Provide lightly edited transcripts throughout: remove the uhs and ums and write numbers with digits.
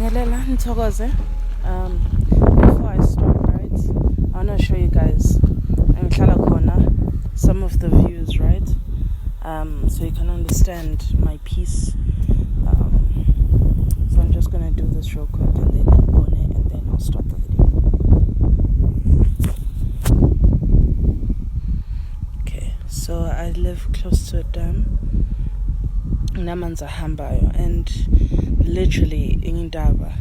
Thokozani. Before I start, right, I want to show you guys some of the views, right? So you can understand my piece. So I'm just gonna do this real quick and then on it, and then I'll start the video. Okay, so I live close to a dam. Namanza hambayo, and literally lendaba.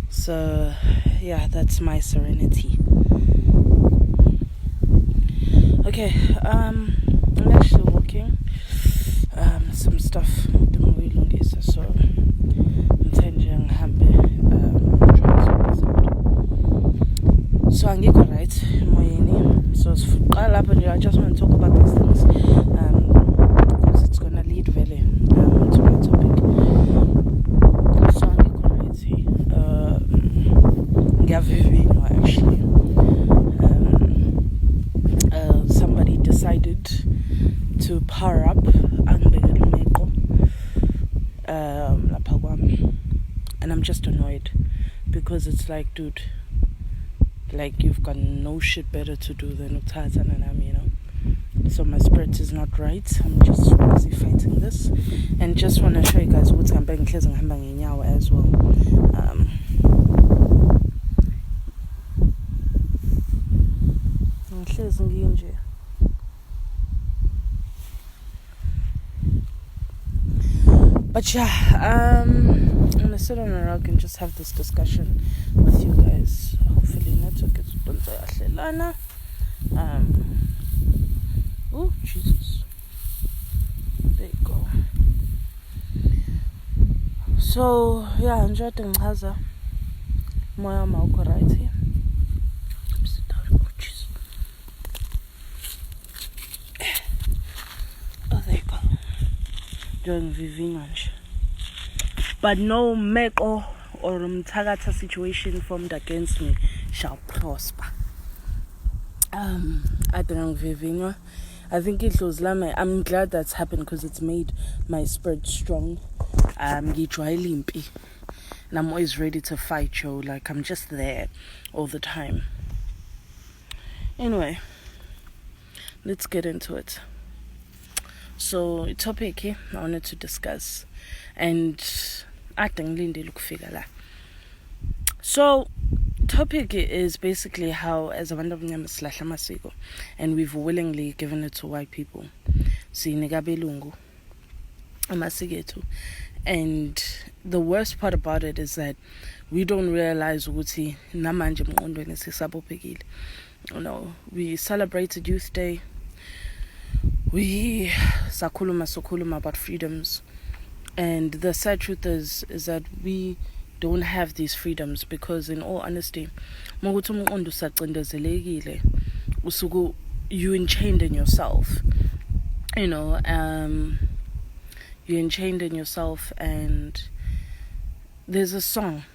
So yeah, that's my serenity. Okay, I'm actually walking some stuff so intending so angikho right moyeni. So I just want to talk about these things because it's gonna lead very to my topic. So angikho right actually. Somebody decided to power up and I'm just annoyed because it's like, dude, like you've got no shit better to do than Thokozani, you know. So my spirit is not right. I'm just busy fighting this, and just want to show you guys what's happening as well. But yeah, I'm gonna sit on a rug and just have this discussion with you guys. Hopefully network is bunza. Oh Jesus, there you go. So yeah, enjoy the ngaza. Moya mauko right here. Sit down. Oh Jesus. Oh, there you go. Doing viving. But no meko or mtakata situation formed against me shall prosper. I don't know. I think it was lame. I'm glad that's happened because it's made my spirit strong. And I'm always ready to fight, yo. Like I'm just there all the time. Anyway, let's get into it. So, a topic I wanted to discuss, and I think Lindy look figure la. So, topic is basically how, as Abantu, abamyama, silahlekisiwe, and we've willingly given it to white people. Sinegabelungu, ngamasiko ethu. And the worst part about it is that we don't realize ukuthi namanje emqondweni sisabopekile. You know, we celebrated Youth Day. We sakuluma about freedoms, and the sad truth is that we don't have these freedoms because, in all honesty, you enchained in yourself. You know, you're enchained in yourself, and there's a song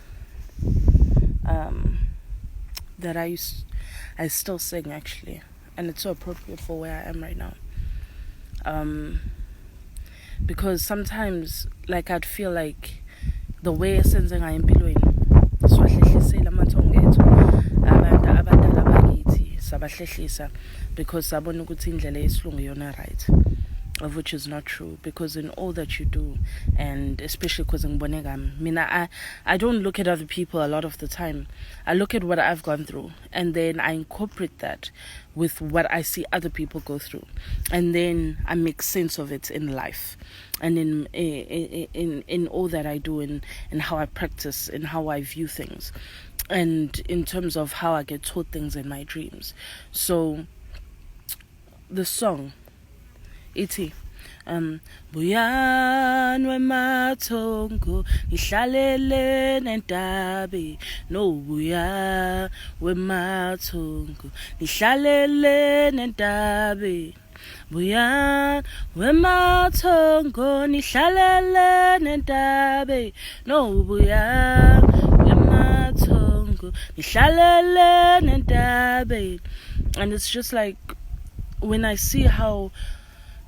that I still sing actually, and it's so appropriate for where I am right now. Because sometimes, like, I'd feel like the way senzing I am empilweni silahlekisiwe amathongo ethu abantu abadala bakithi sabahlehlisa because sabona ukuthi indlela yesilungu yona right, of which is not true, because in all that you do, and especially because I don't look at other people a lot of the time. I look at what I've gone through, and then I incorporate that with what I see other people go through, and then I make sense of it in life, and in all that I do, and how I practice, and how I view things, and in terms of how I get taught things in my dreams. So the song, ethu buyanwe mathongo ngihlalele nendabe, no buya wemathongo ngihlalele nendabe, buya wemathongo ngihlalele nendabe, no buya wemathongo ngihlalele nendabe. And it's just like, when I see how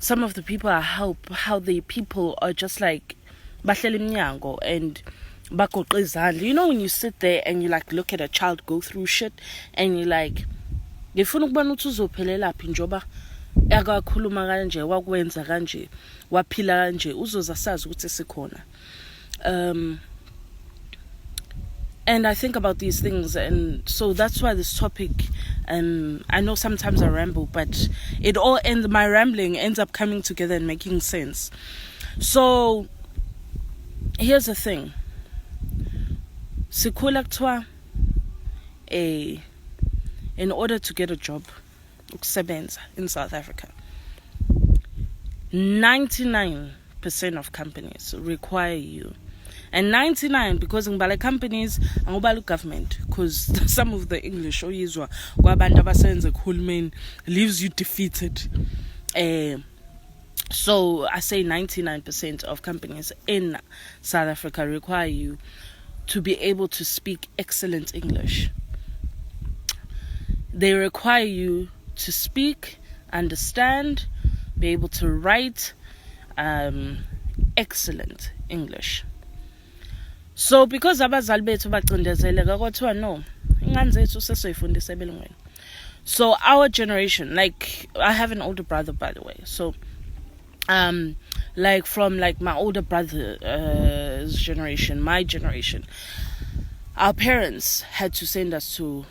some of the people I help, how the people are just like bahlela iminyango and bagoqa izandla. You know when you sit there and you like look at a child go through shit and you like ngifuna ukubona ukuthi uzophelela phi njoba akakhuluma kanje wakwenza kanje waphila kanje uzoza sazi ukuthi sikhona. And I think about these things, and so that's why this topic, I know sometimes I ramble, but my rambling ends up coming together and making sense. So here's the thing. Sikhula kuthiwa in order to get a job, ukusebenza in South Africa, 99% of companies require you. And 99 because ngibala companies angibala government, because some of the English oyizwa kwabantu abasebenza kuhulumeni leaves you defeated. So I say 99% of companies in South Africa require you to be able to speak excellent English. They require you to speak, understand, be able to write excellent English. So because abazali bethu bacindezeleka kwathiwa no, ingane zethu sesoyifundisa ebelungweni. So our generation, like I have an older brother by the way. So like from like my older brother's generation, my generation, our parents had to send us to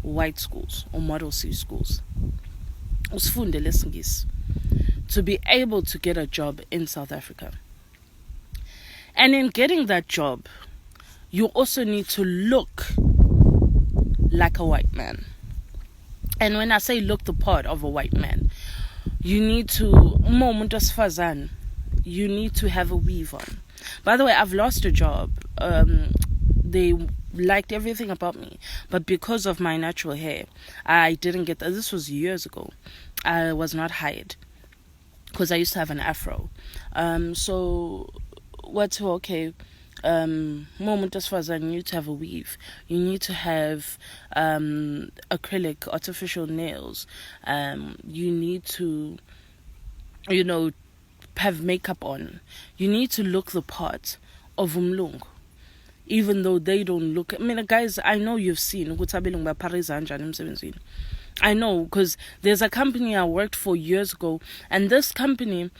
white schools or Model C schools. Usifunde lesingisi to be able to get a job in South Africa. And in getting that job, you also need to look like a white man. And when I say look the part of a white man, you need to, you need to have a weave on. By the way, I've lost a job. They liked everything about me, but because of my natural hair, I didn't get that. This was years ago. I was not hired because I used to have an afro. So what's okay? Moment as far as I need to have a weave, you need to have acrylic, artificial nails. You need to, have makeup on. You need to look the part of umlungu, even though they don't look. I mean, guys, I know you've seen. I know because there's a company I worked for years ago, and this company,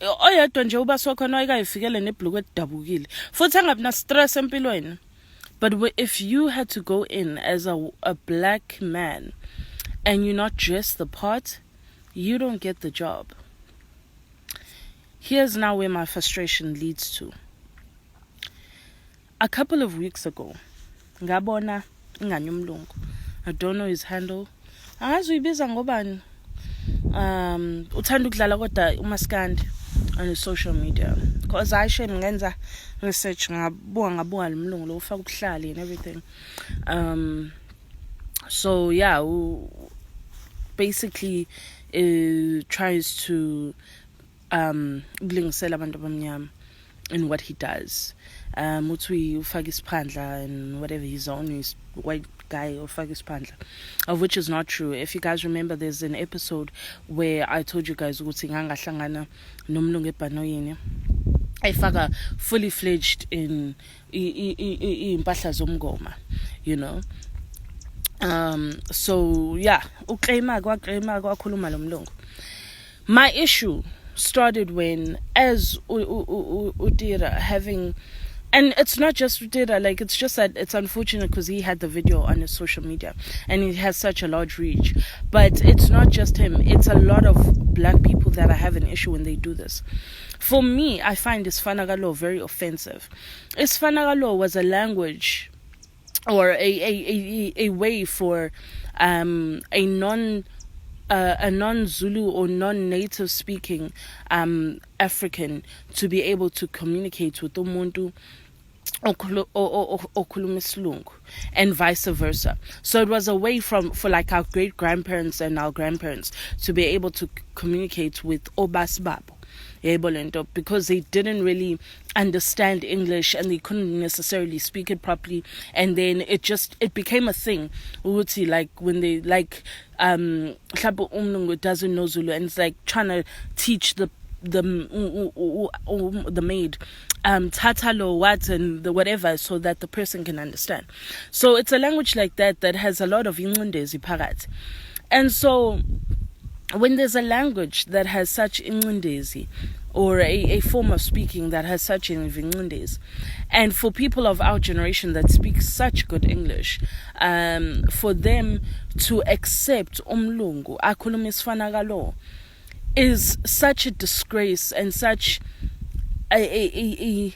oyedwa nje ubasi wakhona ayikayifikele nebhlukwe edabukile futhi angabi na stress empilweni. But if you had to go in as a black man and you're not dressed the part, you don't get the job. Here's now where my frustration leads to. A couple of weeks ago, ngabona ingane yomlungu, I don't know his handle, angazi uyibiza ngobani, uthanda ukudlala kodwa umaskandi on his social media, because I shame ngenza research ngabuka lumlungu lo ufaka ubuhlali and everything. So yeah, basically tries to ukulungisela abantu abamyama in what he does. Uthi ufaka isiphandla and whatever he's on, his white guy ufaka isiphandla, of which is not true. If you guys remember, there's an episode where I told you guys ukuthi ngangahlangana nomlungu ebhanoyini ayifaka fully fledged in impahla zomngoma, so yeah, ukleyima kwakhuluma lo mlungu. My issue started when, as Utira having, and it's not just Utira, like it's just that it's unfortunate because he had the video on his social media and he has such a large reach. But it's not just him, it's a lot of black people that I have an issue when they do this. For me, I find Isfanagalo very offensive. Isfanagalo was a language or a way for a non-Zulu or non-native speaking African to be able to communicate with umuntu okhuluma isilungu and vice versa. So it was a way for like our great grandparents and our grandparents to be able to communicate with obasibabo, because they didn't really understand English and they couldn't necessarily speak it properly, and then it became a thing. Like when they doesn't know Zulu and it's like trying to teach the the maid, tatalo what and the whatever, so that the person can understand. So it's a language like that has a lot of incindezi phakathi. And so when there's a language that has such incindezi, or a form of speaking that has such incindezi, and for people of our generation that speak such good English, for them to accept umlungu akhuluma isifana kalo is such a disgrace and such a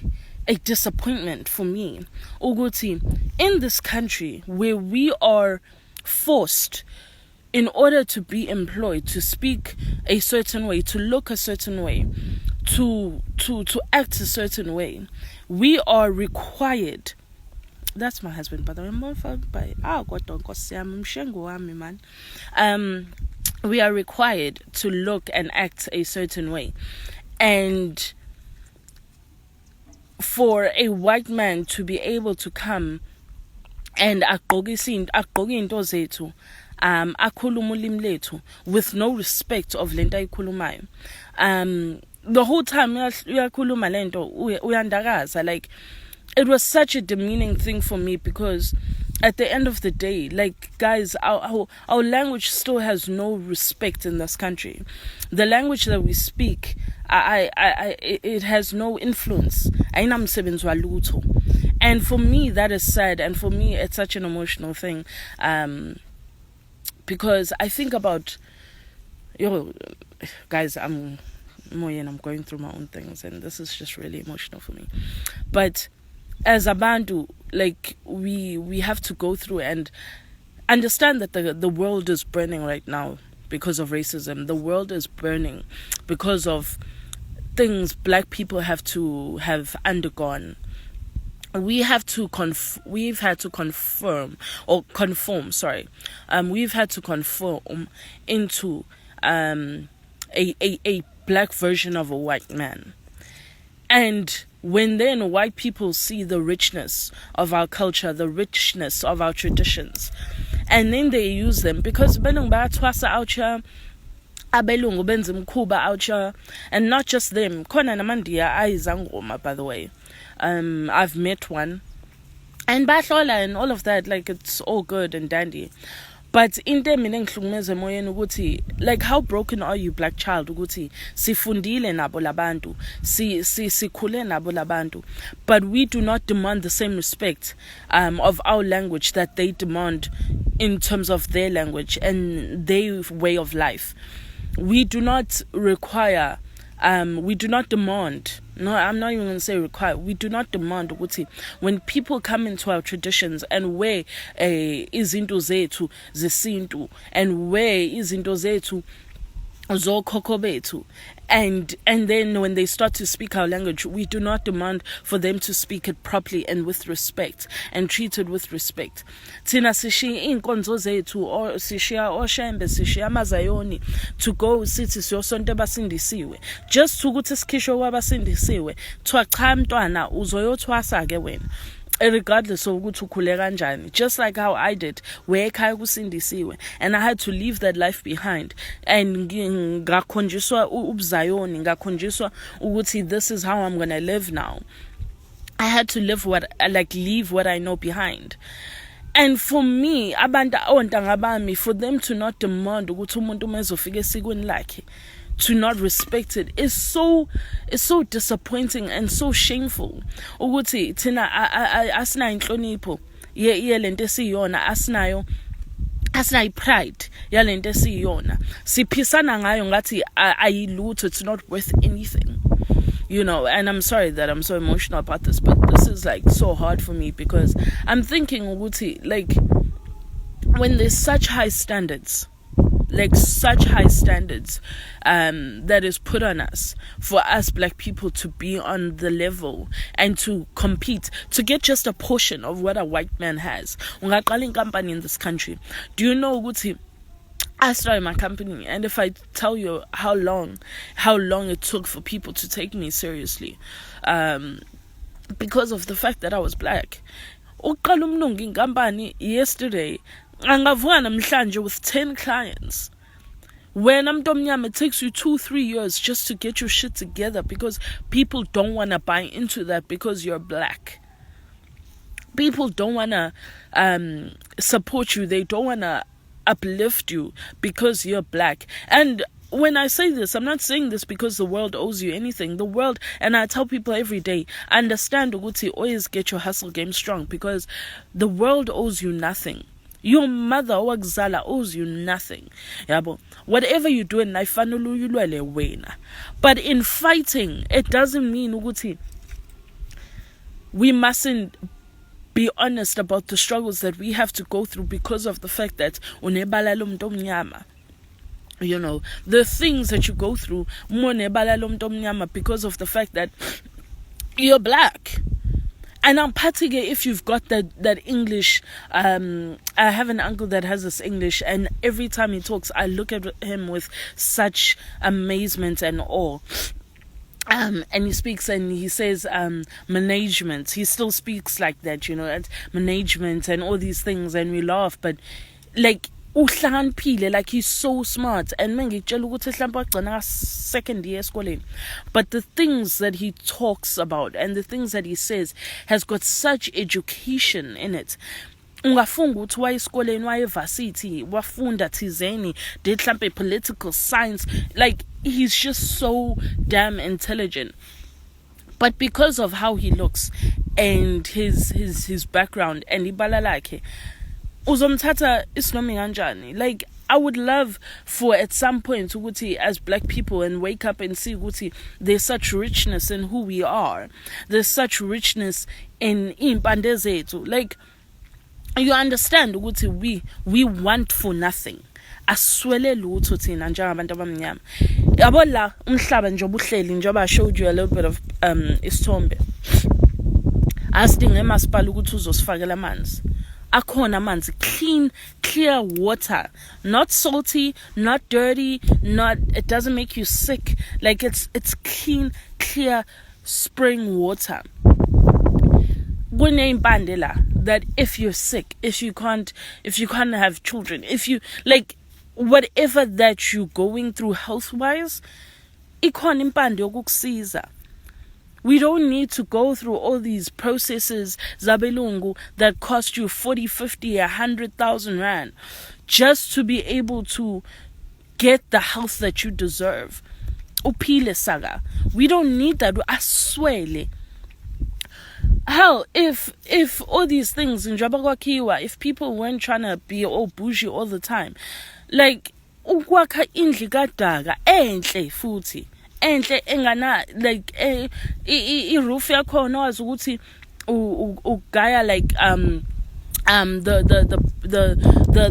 disappointment for me. Uguti, in this country where we are forced, in order to be employed, to speak a certain way, to look a certain way, to act a certain way, we are required. That's my husband, by the way. We are required to look and act a certain way. And for a white man to be able to come and akhuluma ulimi lethu with no respect of lento ayikhulumayo, the whole time uyakhuluma lento uyandakaza, like, it was such a demeaning thing for me, because at the end of the day, like, guys, our language still has no respect in this country. The language that we speak, it has no influence. And for me, that is sad, and for me, it's such an emotional thing, because I think about, guys, I'm going through my own things, and this is just really emotional for me. But as Abantu, like, we have to go through and understand that the world is burning right now because of racism. The world is burning because of things black people have undergone. We've had to conform. We've had to conform into a black version of a white man. And when then white people see the richness of our culture, the richness of our traditions, and then they use them, because belungu bayathwasa out here, abelungu benza imkhuba out here, and not just them. Khona namandiya ayizangoma, by the way. I've met one, and bahlola and all of that, like, it's all good and dandy. But into mina ngihlukumeza emoyeni ukuthi, like, how broken are you, black child, ukuthi sifundile nabo labantu, sikhule nabo labantu, but we do not demand the same respect of our language that they demand in terms of their language and their way of life. We do not require, we do not demand, no, I'm not even going to say require, we do not demand ukuthi when people come into our traditions and wear izinto zethu zesintu and wear izinto zethu zokhokho bethu, and then when they start to speak our language, we do not demand for them to speak it properly and with respect and treat it with respect. Thina sishiya inkonzo zethu, or sishiya oshembe, sishiya amazayoni to go sithi siyosonto abasindisiwe, just ukuthi sikhishwe kwabasindisiwe, thiwa cha mntwana uzoyothwasa ke wena, regardless of ukuthi ukhule kanjani, just like how I did, where ekhaya kusindisiwe, and I had to leave that life behind, and ngakhonjiswa ubuzayoni, ngakhonjiswa ukuthi this is how I'm gonna live now. I had to leave what I know behind. And for me, abantu ontanga bami, for them to not demand ukuthi umuntu mezofika esikweni lakhe, to not respect it is so disappointing and so shameful. Ukuthi thina asinayo inhlonipho yelento esiyona, asinayo pride yalento esiyona, siphisana ngayo ngathi ayilutho, it's not worth anything, you know. And I'm sorry that I'm so emotional about this, but this is like so hard for me, because I'm thinking ukuthi, like, when there's such high standards that is put on us, for us black people to be on the level and to compete to get just a portion of what a white man has. Ungaqala inkampani in this country. Do you know ukuthi I started my company, and if I tell you how long it took for people to take me seriously, because of the fact that I was black. Uqala umlungu inkampani yesterday, angavuka namhlanje with 10 clients. When I'm domnyama, it takes you 2-3 years just to get your shit together because people don't want to buy into that because you're black. People don't want to support you. They don't want to uplift you because you're black. And when I say this, I'm not saying this because the world owes you anything. The world, and I tell people every day, understand ukuthi always get your hustle game strong because the world owes you nothing. Your mother wakuzala owes you nothing. Yabo. Whatever you do in life, but in fighting, it doesn't mean ukuthi we mustn't be honest about the struggles that we have to go through because of the fact that you know, the things that you go through because of the fact that you're black. And I'm particular if you've got that English. I have an uncle that has this English, and every time he talks, I look at him with such amazement and awe. And he speaks and he says management. He still speaks like that, you know, at management and all these things, and we laugh. But like like he's so smart, and second year schooling, but the things that he talks about and the things that he says has got such education in it. Ungafunga ukuthi wayesikoleni wayevasithi wafunda thizeni did mhlambe political science, like he's just so damn intelligent. But because of how he looks and his background and ibala lakhe uzomthatha isinomi kanjani. Like I would love for at some point ukuthi as black people and wake up and see ukuthi there's such richness in who we are. There's such richness in impande zethu. Like you understand ukuthi we want for nothing. Aswele lutho thina njengabantu abamnyama. Yabo la umhlaba nje obuhleli njengoba I showed you a little bit of isithombe. Asidinga emasipala ukuthi uzosifakela amanzi. Akhona amanzi, clean, clear water, not salty, not dirty, it doesn't make you sick. Like it's clean, clear spring water. That if you're sick, if you can't have children, if you like whatever that you're going through health wise, ikhona impande yokukusiza. We don't need to go through all these processes, zabelungu, that cost you 40, 50, 100,000 rand just to be able to get the health that you deserve. Upile saga. We don't need that. Aswele. Hell, if all these things in Jabagwakiwa, if people weren't trying to be all bougie all the time, like ukwakha indlu kadaga enhle futhi. Enhle engana like roof yakhona wazi ukuthi ugaya like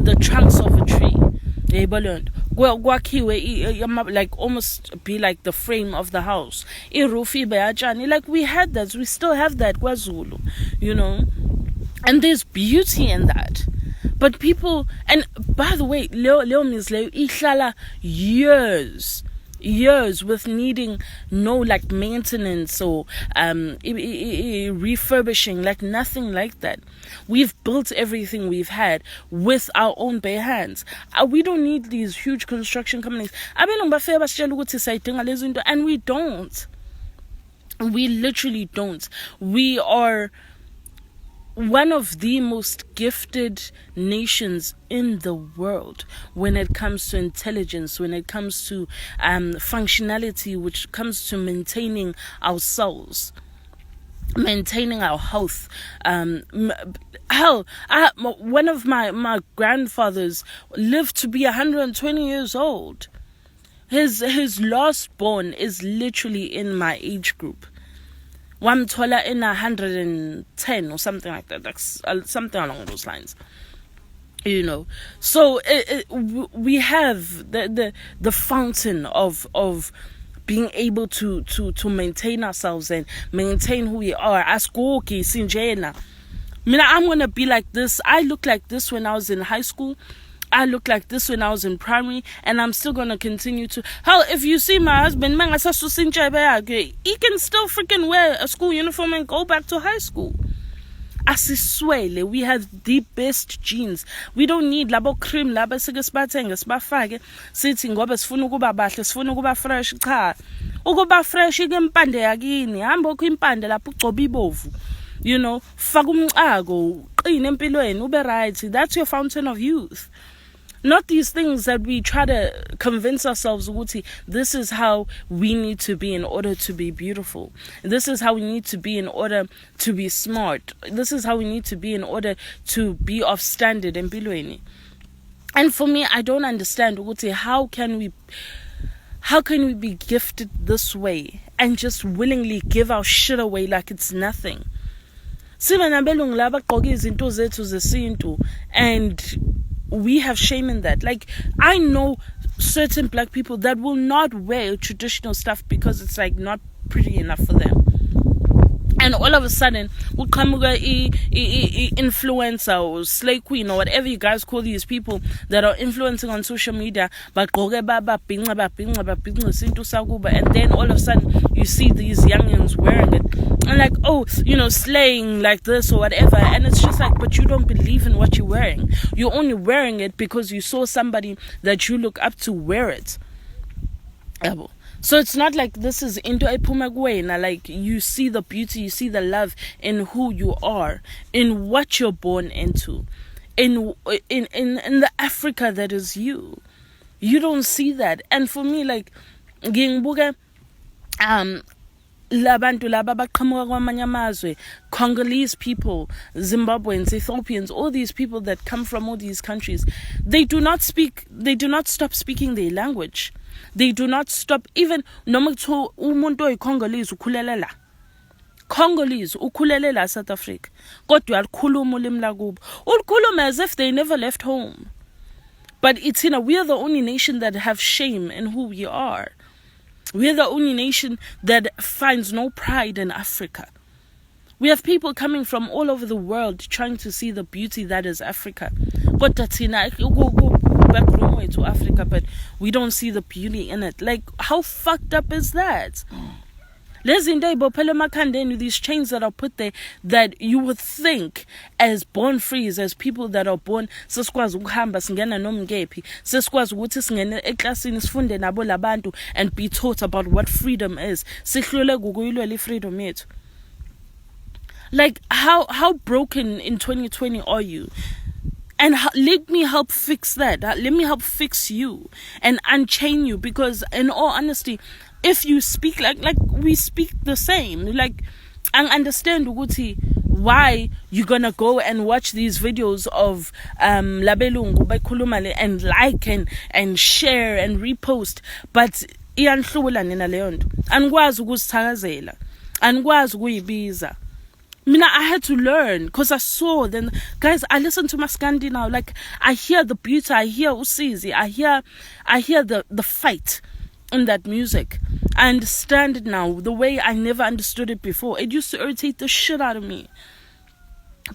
the trunks of a tree. Kwakhiwe like almost be like the frame of the house. Roof ibayajani, like we had that, we still have that KwaZulu, you know, and there's beauty in that. But people, and by the way, Leo Misleo ihlala years with needing no like maintenance or refurbishing, like nothing like that. We've built everything we've had with our own bare hands. We don't need these huge construction companies. And we don't. We literally don't. We are one of the most gifted nations in the world when it comes to intelligence, when it comes to functionality, which comes to maintaining ourselves, maintaining our health. One of my grandfathers lived to be 120 years old. His last born is literally in my age group. Wamthola in 110 or something like that. That's something along those lines. You know, so we have the fountain of being able to maintain ourselves and maintain who we are. Askoki sinjena. I'm gonna be like this. I looked like this when I was in high school. I looked like this when I was in primary, and I'm still gonna continue to. Hell, if you see my husband, he can still freaking wear a school uniform and go back to high school. asiswele. We have the best genes. We don't need labo cream laba sike sibathenge sibafake sithi ngoba sifuna ukuba bahle, sifuna ukuba fresh. Cha, ukuba fresh ke impande yakini, hamba ukho impande lapho ugcoba ibovu, faka umcako, qine empilweni, ube right. That's your fountain of youth. Not these things that we try to convince ourselves ukuthi this is how we need to be in order to be beautiful. This is how we need to be in order to be smart. This is how we need to be in order to be of standard empilweni. And for me, I don't understand ukuthi how can we be gifted this way and just willingly give our shit away like it's nothing. Sibe nabelungu laba gqoka izinto zethu zesintu, and we have shame in that. Like, I know certain black people that will not wear traditional stuff because it's like not pretty enough for them. And all of a sudden, uqhamuka influencer or slay queen or whatever you guys call these people that are influencing on social media, bagqoke babhinca isintu sakuba, and then all of a sudden you see these youngins wearing it and like, oh, slaying like this or whatever, and it's just like, but you don't believe in what you're wearing. You're only wearing it because you saw somebody that you look up to wear it. So it's not like this is into a pumagwena. Like, you see the beauty, you see the love in who you are, in what you're born into, in the Africa that is you. You don't see that. And for me, like, ngiybuka Abantu laba baqhamuka kwamanye amazwe, Congolese people, Zimbabweans, Ethiopians, all these people that come from all these countries, they do not stop speaking their language. They do not stop, even noma kuthiwa umuntu oyiCongolese ukhulelela. Congolese ukhulelela South Africa. Kodwa alikhuluma ulimi lakubo. Ulikhuluma as if they never left home. But we are the only nation that have shame in who we are. We are the only nation that finds no pride in Africa. We have people coming from all over the world trying to see the beauty that is Africa. But backroom to Africa, but we don't see the beauty in it. Like, how fucked up is that? These chains that are put there that you would think as born frees, as people that are born, and be taught about what freedom is. Like, how broken in 2020 are you? And let me help fix that. Let me help fix you and unchain you, because in all honesty, if you speak like we speak the same, like, I understand why you're gonna go and watch these videos of labelungu bekhuluma and like and share and repost, but iyanhlula nina leyo nto. Angikwazi ukuzithakazela, angikwazi ukuyibiza. I had to learn, because I saw, then guys, I listen to Maskandi now, like, I hear the beauty, I hear usizi, I hear the fight in that music. I understand it now the way I never understood it before. It used to irritate the shit out of me,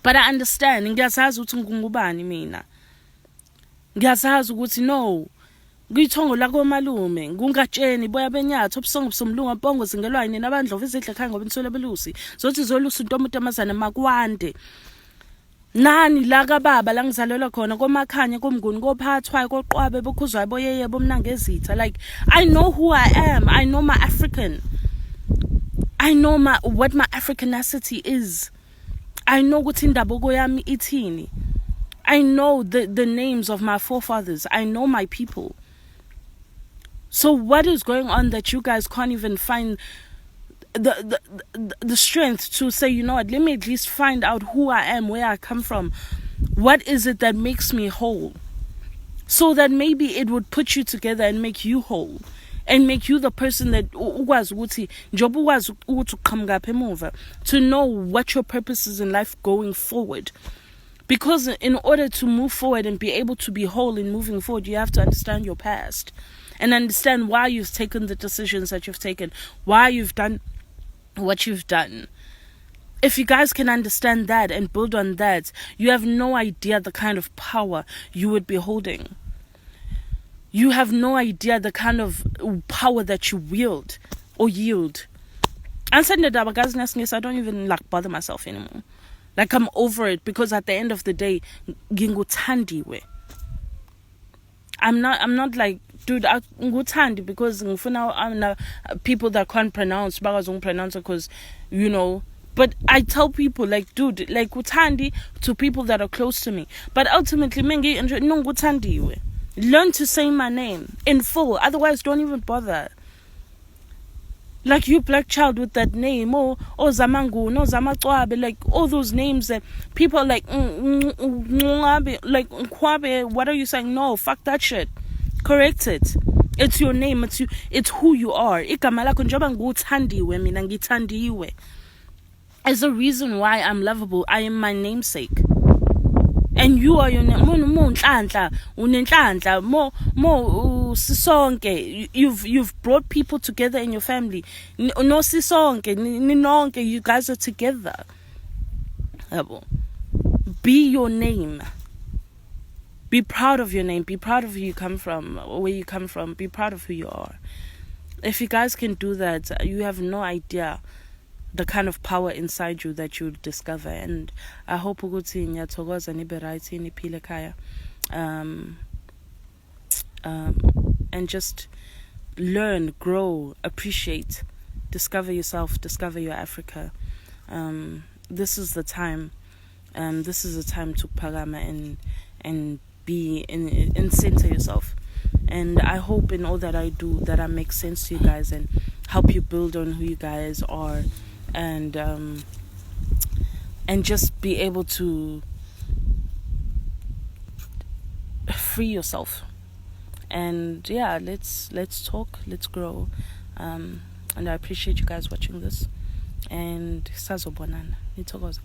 but I understand. Ngiyazazi ukuthi ngingubani mina. Ngiyazazi ukuthi no, ngithongo la komalume ngungatsheni boya benyatho obusongo busomlunga bongo zingelwane nabandlovu izidle khanga ngoba insolo belusi zothi zolusi intomuntu amazana makwande nani la kababa la ngizalelwa khona komakhanya komnguni kophathwayo koqwabe bokhuzwayo boyeye bomnangezitha. Like, I know who I am. I know my African. I know what my Africanacity is. I know ukuthi indabuko yami ithini. I know the names of my forefathers. I know my people. So what is going on that you guys can't even find the strength to say, you know what, let me at least find out who I am, where I come from. What is it that makes me whole? So that maybe it would put you together and make you whole. And make you the person that to know what your purpose is in life going forward. Because in order to move forward and be able to be whole in moving forward, you have to understand your past. And understand why you've taken the decisions that you've taken. Why you've done what you've done. If you guys can understand that and build on that, you have no idea the kind of power you would be holding. You have no idea the kind of power that you wield or yield. And said lendaba, guys, I don't even bother myself anymore. Like, I'm over it, because at the end of the day, nginguthandiwe. I'm not like, dude, ngutandi because ngifuna people that can't pronounce, because, you know. But I tell people, like, dude, like, utandi to people that are close to me. But ultimately, no nguthandiwe. Learn to say my name in full. Otherwise, don't even bother. Like, you black child with that name, oh Zamangu, no Zamatwabe, like all those names that people are like, like Nkwabe, what are you saying? No, fuck that shit. Correct it. It's your name. It's who you are. Igama lakho njengoba nguthandiwe mina ngithandiwe. There's a reason why I'm lovable. I am my namesake. And you are your name. Mo unenhlanhla, mo sisonke. You've brought people together in your family. No sisonke, ninonke, you guys are together. Be your name. Be proud of your name. Be proud of who you come from, where you come from. Be proud of who you are. If you guys can do that, you have no idea the kind of power inside you that you'll discover. And I hope ukuthi Thokozani be right in iphile khaya, and just learn, grow, appreciate, discover yourself, discover your Africa. This is the time. This is the time to phakama and be in center yourself. And I hope in all that I do that I make sense to you guys and help you build on who you guys are, and just be able to free yourself. And yeah, let's talk, let's grow, and I appreciate you guys watching this. And sazobonana, nithokoze.